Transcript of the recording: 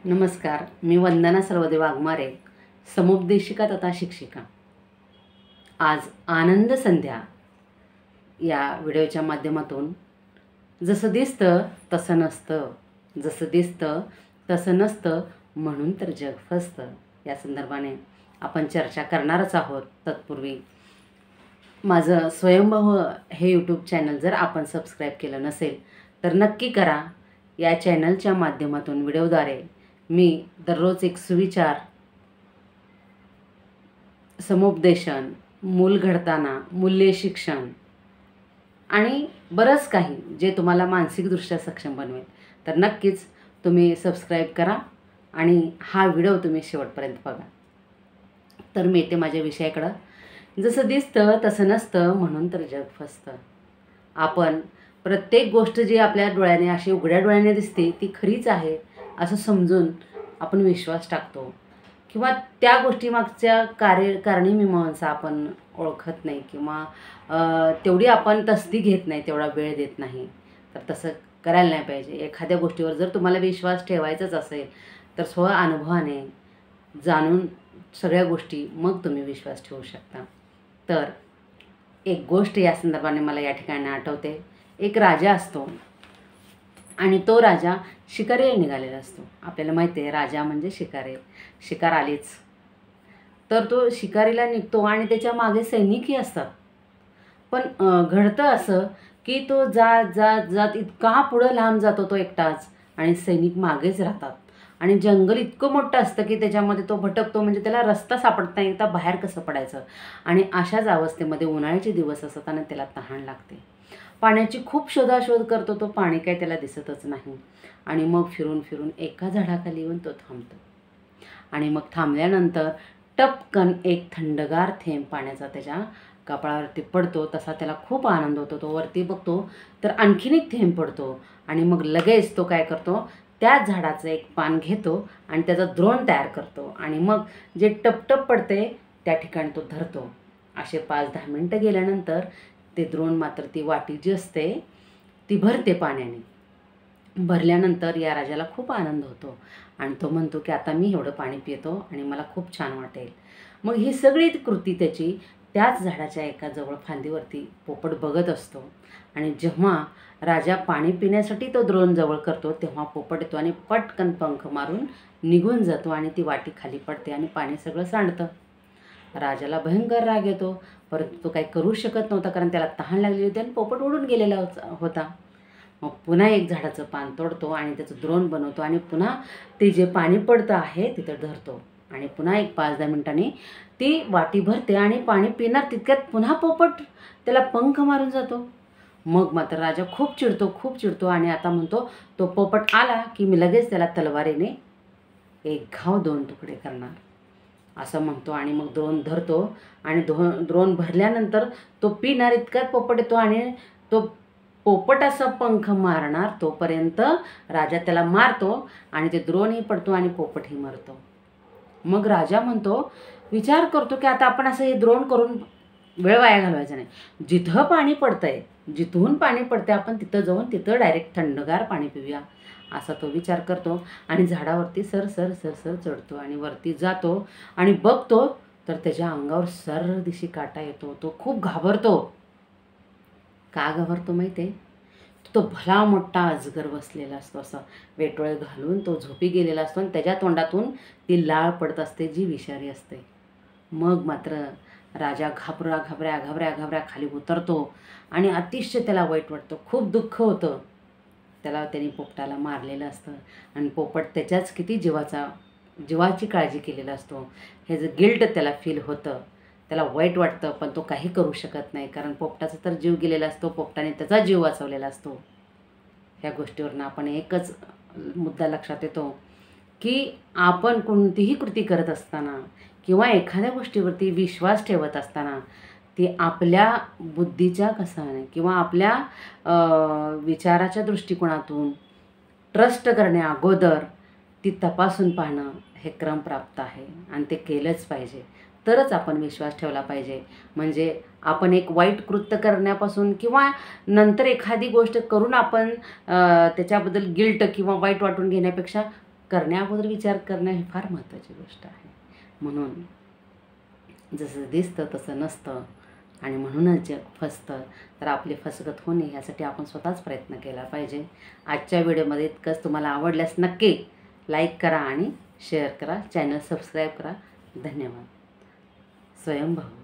नमस्कार, मी वंदना सर्वदेव वाघमारे, समुपदेशिका तथा शिक्षिका। आज आनंद संध्या या व्हिडिओच्या माध्यमातून जसं दिसतं तसं नसतं, जसं दिसतं तसं नसतं म्हणून तर जग फसतं या संदर्भाने आपण चर्चा करणारच आहोत। तत्पूर्वी माझं स्वयंभव हे यूट्यूब चॅनल जर आपण सबस्क्राईब केलं नसेल तर नक्की करा। या चॅनलच्या माध्यमातून व्हिडिओद्वारे मी दररोज एक सुविचार, समुपदेशन, मूल घडताना मूल्य शिक्षण आणि बरंच काही जे तुम्हाला मानसिकदृष्ट्या सक्षम बनवेल, तर नक्कीच तुम्ही सबस्क्राईब करा आणि हा व्हिडिओ तुम्ही शेवटपर्यंत बघा। तर मी येते माझ्या विषयाकडं। जसं दिसतं तसं नसतं म्हणून तर जग फसतं। आपण प्रत्येक गोष्ट जी आपल्या डोळ्याने अशी उघड्या डोळ्याने दिसते ती खरीच आहे असं समजून आपण विश्वास टाकतो किंवा त्या गोष्टीमागच्या कारणीमीमांसा आपण ओळखत नाही किंवा तेवढी आपण तसदी घेत नाही, तेवढा वेळ देत नाही। तर तसं करायला नाही पाहिजे। एखाद्या गोष्टीवर जर तुम्हाला विश्वास ठेवायचाच असेल तर स्व अनुभवाने जाणून सगळ्या गोष्टी मग तुम्ही विश्वास ठेवू शकता। तर एक गोष्ट या संदर्भाने मला या ठिकाणी आठवते। एक राजा असतो आणि तो राजा शिकारीला निघालेला असतो। आपल्याला माहिती आहे राजा म्हणजे शिकार आलीच। तर तो शिकारीला निघतो आणि त्याच्या मागे सैनिकही असतात। पण घडतं असं की तो जात जात जात इतका पुढं लांब जातो तो एकटाच आणि सैनिक मागेच राहतात आणि जंगल इतकं मोठं असतं की त्याच्यामध्ये तो भटकतो, म्हणजे त्याला रस्ता सापडत नाही, आता बाहेर कसं पडायचं। आणि अशाच अवस्थेमध्ये उन्हाळ्याचे दिवस असतात आणि त्याला तहान लागते। पाण्याची खूप शोधाशोध करतो तो, पाणी काही त्याला दिसतच नाही आणि मग फिरून फिरून एका झाडाखाली येऊन तो थांबतो आणि मग थांबल्यानंतर टपकन एक थंडगार थेंब पाण्याचा त्याच्या कपाळावरती पडतो। तसा त्याला खूप आनंद होतो। तो वरती बघतो तर आणखीन एक थेंब पडतो आणि मग लगेच तो काय करतो, त्याच झाडाचं एक पान घेतो आणि त्याचा द्रोण तयार करतो आणि मग जे टपटप पडते त्या ठिकाणी तो धरतो। असे 5-10 मिनटं गेल्यानंतर ते द्रोण मात्र ती वाटी जी असते ती भरते पाण्याने। भरल्यानंतर या राजाला खूप आनंद होतो आणि तो म्हणतो की आता मी एवढं पाणी पितो आणि मला खूप छान वाटेल। मग ही सगळी कृती त्याची त्याच झाडाच्या एका जवळ फांदीवरती पोपट बघत असतो आणि जेव्हा राजा पाणी पिण्यासाठी तो द्रोण जवळ करतो तेव्हा पोपट येतो आणि पटकन पंख मारून निघून जातो आणि ती वाटी खाली पडते आणि पाणी सगळं सांडतं। राजाला भयंकर राग येतो, परंतु तो काही करू शकत नव्हता कारण त्याला तहान लागली होती आणि पोपट उडून गेलेला होता। मग पुन्हा एक झाडाचं पान तोडतो आणि त्याचं द्रोण बनवतो आणि पुन्हा ते जे पाणी पडतं आहे तिथं धरतो आणि पुन्हा एक 5-10 मिनिटांनी ती वाटी भरते आणि पाणी पिणार तितक्यात पुन्हा पोपट त्याला पंख मारून जातो। मग मात्र राजा खूप चिडतो आणि आता म्हणतो तो पोपट आला की मी लगेच त्याला तलवारीने एक घाव 2 तुकडे करणार असं म्हणतो आणि मग द्रोण धरतो आणि द्रोण भरल्यानंतर तो पिणार इतक्यात पोपट येतो आणि तो पोपट असा पंख मारणार तोपर्यंत राजा त्याला मारतो आणि ते द्रोणही पडतो आणि पोपटही मरतो। मग राजा म्हणतो, विचार करतो की आता आपण असं हे द्रोण करून वेळ वाया घालवायचा नाही। जिथं पाणी पडतंय, जिथून पाणी पडतंय आपण तिथं जाऊन तिथं डायरेक्ट थंडगार पाणी पिऊया असा तो विचार करतो आणि झाडावरती सर चढतो आणि वरती जातो आणि बघतो तर त्याच्या अंगावर सरदिशी काटा येतो। तो खूप घाबरतो। का घाबरतो माहिती आहे? तो भला मोठा अजगर बसलेला असतो, असं वेटोळे घालून तो झोपी गेलेला असतो आणि त्याच्या तोंडातून ती लाळ पडत असते जी विषारी असते। मग मात्र राजा घाबऱ्या खाली उतरतो आणि अतिशय त्याला वाईट वाटतं, खूप दुःख होतं। त्याने पोपटाला मारलेलं असतं आणि पोपट त्याच्याच किती जीवाची काळजी केलेला असतो, हे जे गिल्ट त्याला फील होतं, त्याला वाईट वाटतं, पण तो काही करू शकत नाही कारण पोपटाचा तर जीव गेलेला असतो, पोपटाने त्याचा जीव वाचवलेला असतो। ह्या गोष्टीवरून आपण एकच मुद्दा लक्षात येतो की आपण कोणतीही कृती करत असताना किंवा एखाद्या गोष्टीवरती विश्वास ठेवत असताना ती आपल्या बुद्धीच्या कसाने किंवा आपल्या विचाराच्या दृष्टिकोनातून ट्रस्ट करण्या अगोदर ती तपासून पाहणं हे क्रमप्राप्त आहे आणि ते केलंच पाहिजे। तरच आपण विश्वास ठेवला पाहिजे। म्हणजे आपण एक वाईट कृत्य करण्यापासून किंवा नंतर एखादी गोष्ट करून आपण त्याच्याबद्दल गिल्ट किंवा वाईट वाटून घेण्यापेक्षा करण्याअगोदर विचार करणं ही फार महत्त्वाची गोष्ट आहे. म्हणून जसं दिसतं तसं नसतं आणि म्हणूनच जग फसतं. तर आपली फसगत होणे यासाठी आपण स्वतःच प्रयत्न केला पाहिजे. आजच्या व्हिडिओमध्ये इतकंच. तुम्हाला आवडल्यास नक्की लाईक करा आणि शेअर करा. चॅनल सबस्क्राईब करा. धन्यवाद. स्वयंभव.